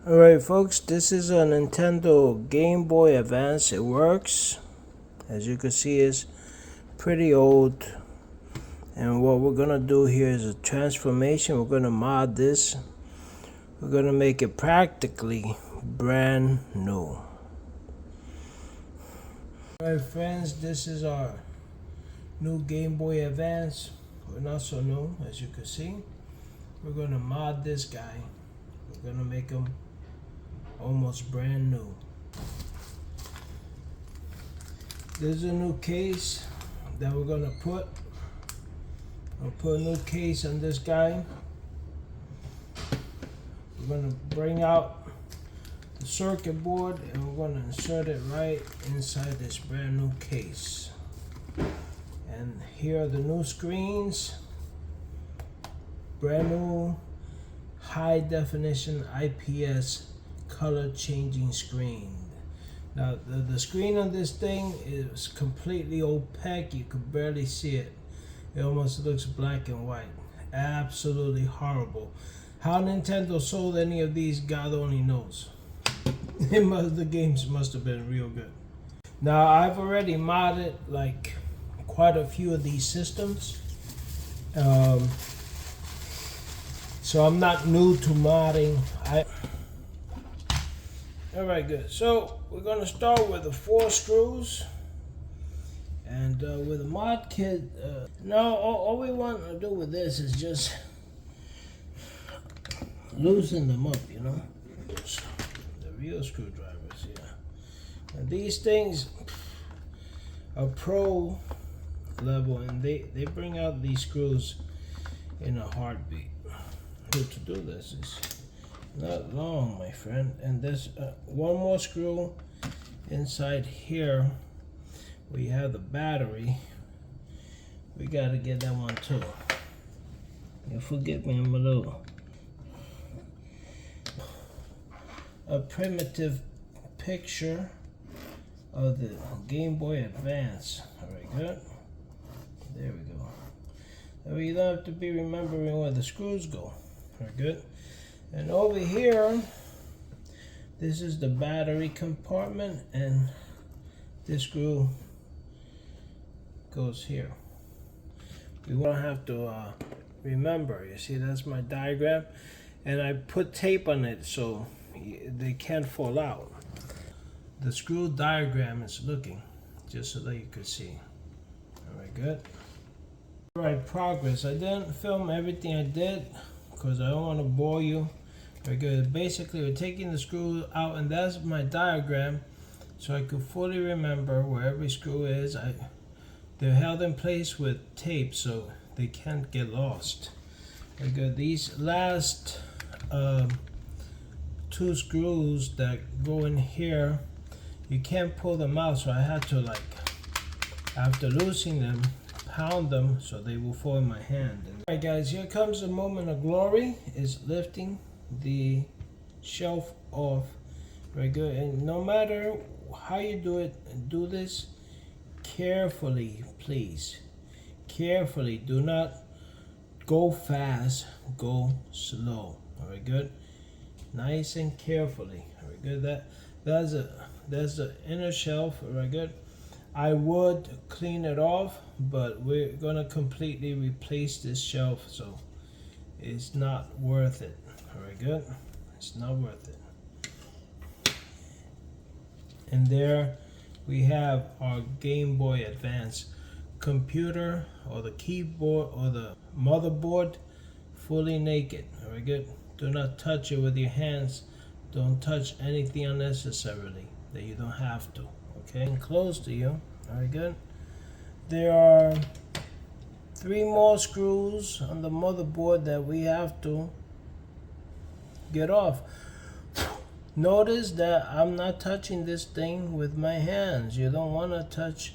Alright folks, this is a Nintendo Game Boy Advance. It works. As you can see, it's pretty old. And what we're gonna do here is a transformation. We're gonna mod this. We're gonna make it practically brand new. Alright friends, this is our new Game Boy Advance. We're not so new, as you can see. We're gonna mod this guy. We're gonna make him almost brand new. There's a new case that we're gonna put. I'll put a new case on this guy. We're gonna bring out the circuit board and we're gonna insert it right inside this brand new case. And here are the new screens. Brand new high definition IPS color changing screen. Now the screen on this thing is completely opaque. You could barely see it. It almost looks black and white. Absolutely horrible. How Nintendo sold any of these, God only knows. The games must have been real good. Now I've already modded like quite a few of these systems. So I'm not new to modding. Alright, good. So we're gonna start with the 4 screws. And with a mod kit, now all we want to do with this is just loosen them up, you know. The real screwdrivers, yeah. And these things are pro level, and they bring out these screws in a heartbeat. To do this is not long, my friend. And there's one more screw inside here. We have the battery. We gotta get that one too. You forgive me, I'm a little. A primitive picture of the Game Boy Advance. Alright, good. There we go. Now you don't have to be remembering where the screws go. Alright, good. And over here, this is the battery compartment, and this screw goes here. We won't have to remember. You see, that's my diagram, and I put tape on it so they can't fall out. The screw diagram is looking, just so that you could see. Alright, good. Alright, progress. I didn't film everything I did because I don't want to bore you. Very good. Basically, we're taking the screw out, and that's my diagram, so I could fully remember where every screw is. They're held in place with tape so they can't get lost. Very good. These last 2 screws that go in here, you can't pull them out, so I had to, like, after loosening them, pound them so they will fall in my hand. Alright guys, here comes the moment of glory. Is lifting the shelf off. Very good. And no matter how you do it, do this carefully, please. Carefully. Do not go fast, go slow. Alright, good. Nice and carefully. Alright, good. That's the inner shelf. Alright, good. I would clean it off, but we're gonna completely replace this shelf, so it's not worth it. Alright, good. It's not worth it. And there we have our Game Boy Advance computer, or the keyboard, or the motherboard, fully naked. Alright, good. Do not touch it with your hands. Don't touch anything unnecessarily that you don't have to. Okay, and close to you. Alright, good. There are 3 more screws on the motherboard that we have to get off. Notice that I'm not touching this thing with my hands. You don't want to touch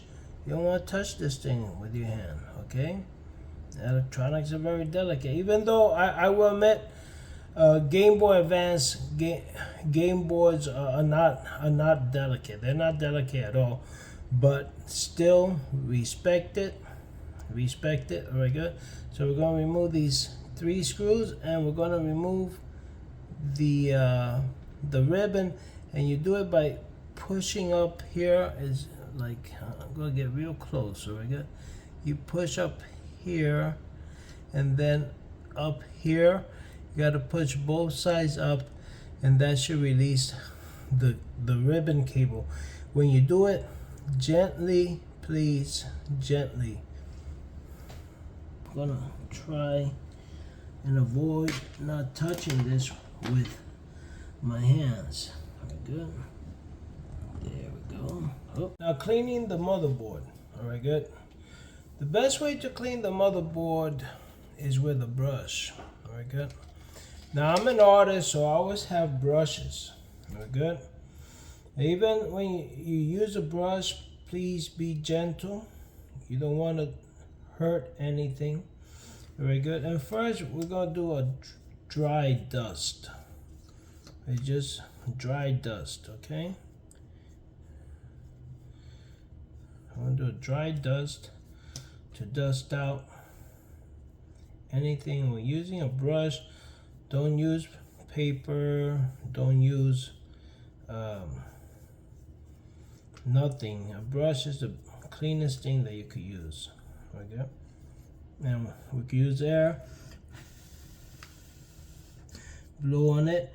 this thing with your hand, okay? Electronics are very delicate. Even though I will admit, Game Boy Advance game boards are not delicate. They're not delicate at all. But still, respect it. Respect it. Alright, good. So we're going to remove these 3 screws, and we're going to remove the the ribbon, and you do it by pushing up here. Is like I'm gonna get real close. So we got, you push up here, and then up here. You got to push both sides up, and that should release the ribbon cable. When you do it, gently, please, gently. I'm gonna try and avoid not touching this with my hands. Very good. There we go. Oh. Now cleaning the motherboard. All right, good. The best way to clean the motherboard is with a brush. All right, good. Now I'm an artist, so I always have brushes. Very good. Even when you use a brush, please be gentle. You don't want to hurt anything. Very good. And first, we're going to do a dry dust. It's just dry dust, okay? I'm going to do a dry dust to dust out anything. We're using a brush. Don't use paper. Don't use nothing. A brush is the cleanest thing that you could use. Okay. And we could use air. Blow on it.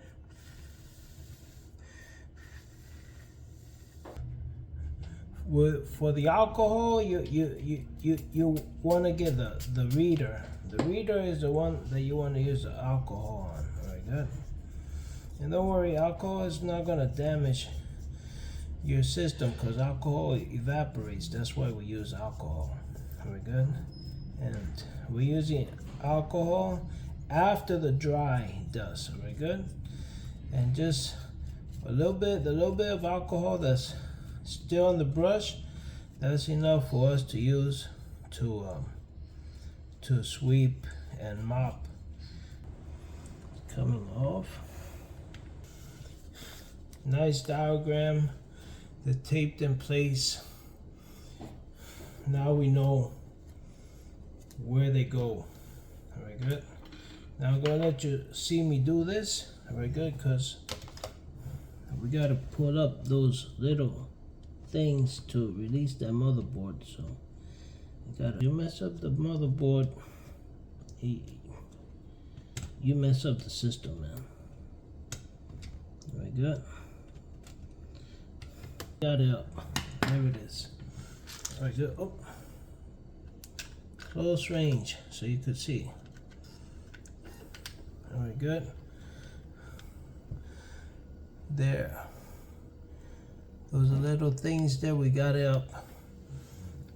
For the alcohol, you want to get the reader. The reader is the one that you want to use the alcohol on. All right, good. And don't worry, alcohol is not going to damage your system because alcohol evaporates. That's why we use alcohol. Very good. And we're using alcohol after the dry dust. Very good. And just the little bit of alcohol that's still on the brush, that's enough for us to use to sweep and mop. Coming off. Nice diagram. They're taped in place. Now we know where they go. Very good. Now I'm gonna let you see me do this. Very good, because we gotta put up those little things to release that motherboard. So you mess up the motherboard, you mess up the system, man. Very good. Got it up. There it is. All right, good. Oh, close range so you could see. All right, good. There. Those are little things that we got it up.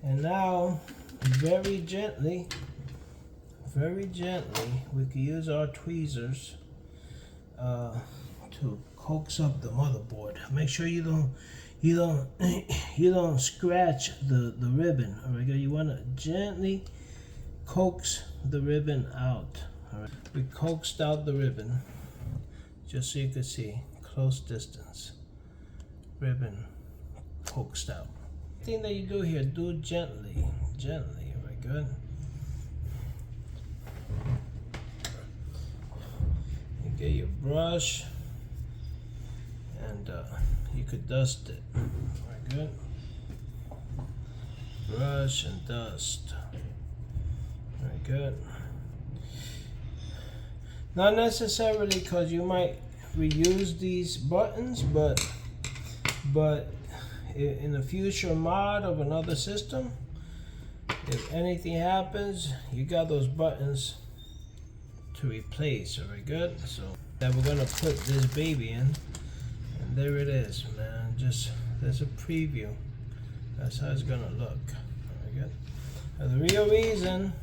And now, very gently, we can use our tweezers to coax up the motherboard. Make sure you don't scratch the ribbon. All right, you want to gently coax the ribbon out. All right, we coaxed out the ribbon, just so you can see, close distance. Ribbon coaxed out. Thing that you do here, do gently, very good. You get your brush and you could dust it. Very good. Brush and dust. Very good. Not necessarily because you might reuse these buttons, but in a future mod of another system, if anything happens, you got those buttons to replace. Very good. So now we're gonna put this baby in, and there it is, man. Just there's a preview. That's how it's gonna look. Very good. Now the real reason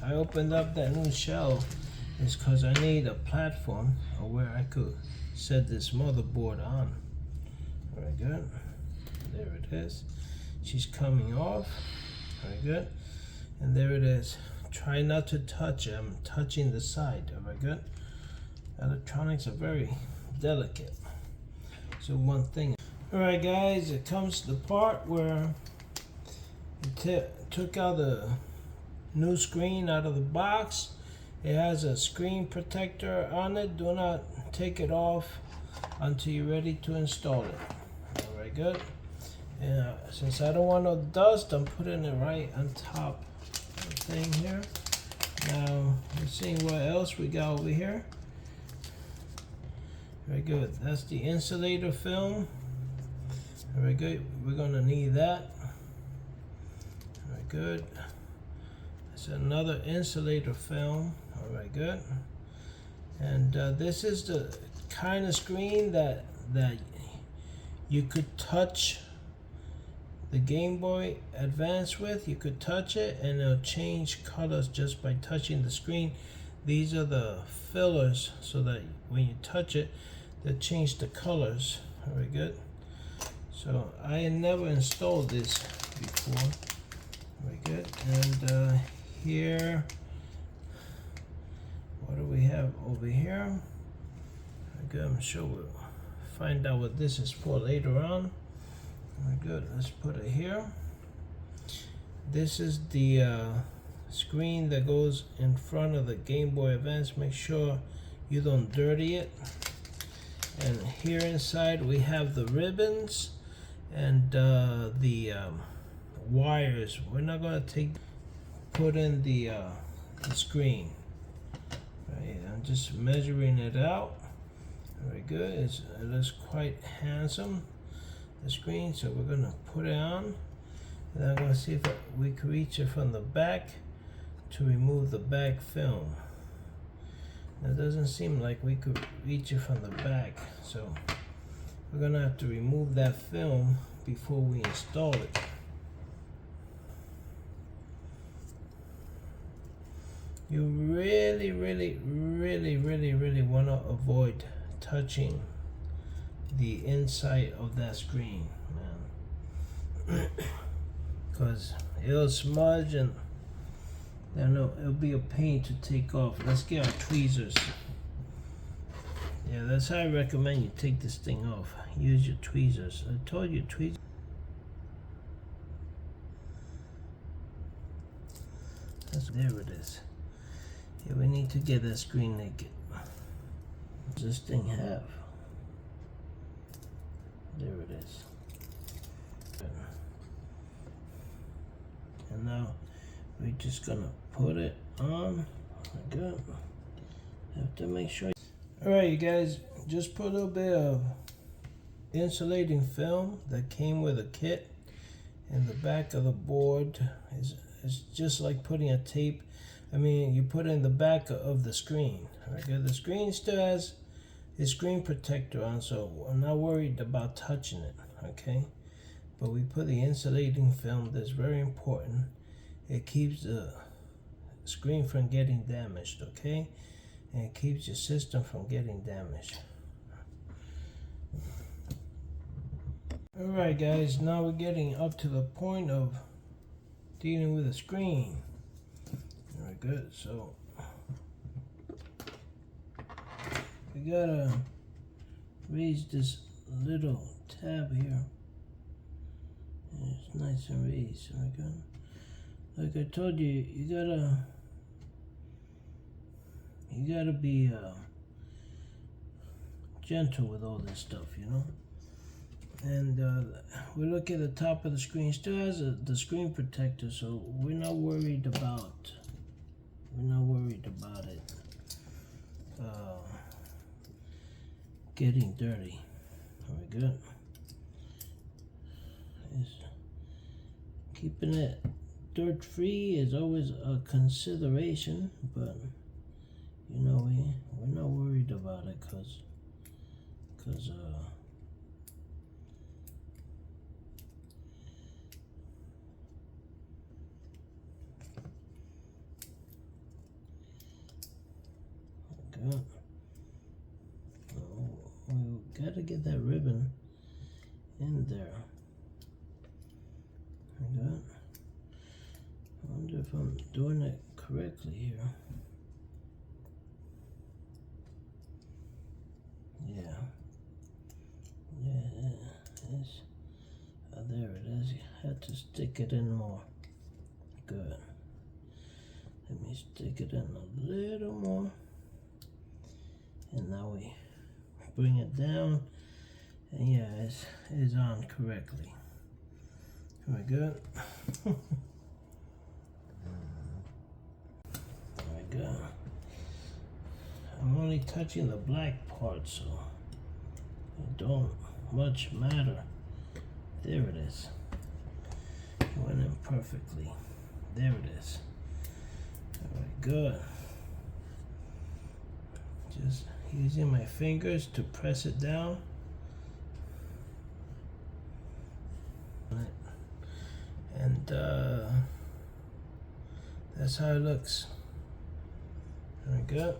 I opened up that new shell is because I need a platform where I could set this motherboard on. Very good. There it is. She's coming off. Very good. And there it is. Try not to touch it. I'm touching the side. Very good. Electronics are very delicate. So one thing. Alright guys, it comes to the part where it took out the new screen out of the box. It has a screen protector on it. Do not take it off until you're ready to install it. Alright, good. And since I don't want no dust, I'm putting it right on top of the thing here. Now, let's see what else we got over here. Very good. That's the insulator film. Very good. We're gonna need that. Very good. That's another insulator film. All right, good. And this is the kind of screen that you could touch the Game Boy Advance with. You could touch it and it'll change colors just by touching the screen. These are the fillers so that when you touch it, they'll change the colors. Very good. So I had never installed this before. Very good. And here, what do we have over here? Very good. I'm sure we'll find out what this is for later on. Very good. Let's put it here. This is the screen that goes in front of the Game Boy Advance. Make sure you don't dirty it. And here inside we have the ribbons and the wires. We're not going to put in the screen. Right, I'm just measuring it out. Very good. It looks quite handsome, the screen. So we're going to put it on, and I'm going to see if we can reach it from the back to remove the back film. It doesn't seem like we could reach it from the back, so we're going to have to remove that film before we install it. You really want to avoid touching the inside of that screen, man, because it'll smudge and it'll be a pain to take off. Let's get our tweezers. Yeah, that's how I recommend you take this thing off. Use your tweezers. I told you tweezers. There it is. Yeah, we need to get that screen naked. What does this thing have? There it is. And now we're just gonna put it on. Good. Have to make sure. Alright, you guys, just put a little bit of insulating film that came with a kit in the back of the board. It's just like putting a tape. I mean, you put it in the back of the screen. Alright, good. The screen still has a screen protector on, so I'm not worried about touching it. Okay, but we put the insulating film. That's very important. It keeps the screen from getting damaged, okay? And it keeps your system from getting damaged. Alright guys, now we're getting up to the point of dealing with the screen. Very good, so we gotta raise this little tab here. It's nice and raised. Very good. Like I told you, you gotta be gentle with all this stuff, you know. And we look at the top of the screen. Still has the screen protector, so we're not worried about it getting dirty. Very good. Keeping it dirt free is always a consideration, but you know, we're not worried about it because good. Oh, we gotta get that ribbon in there. Good. I wonder if I'm doing it correctly here. Yeah. Yeah, it's, there it is. You had to stick it in more. Good. Let me stick it in a little more. And now we bring it down, and yeah, it's on correctly. Very good. There we go. I'm only touching the black part, so it don't much matter. There it is. It went in perfectly. There it is. Very good. Just using my fingers to press it down. And that's how it looks. Very good.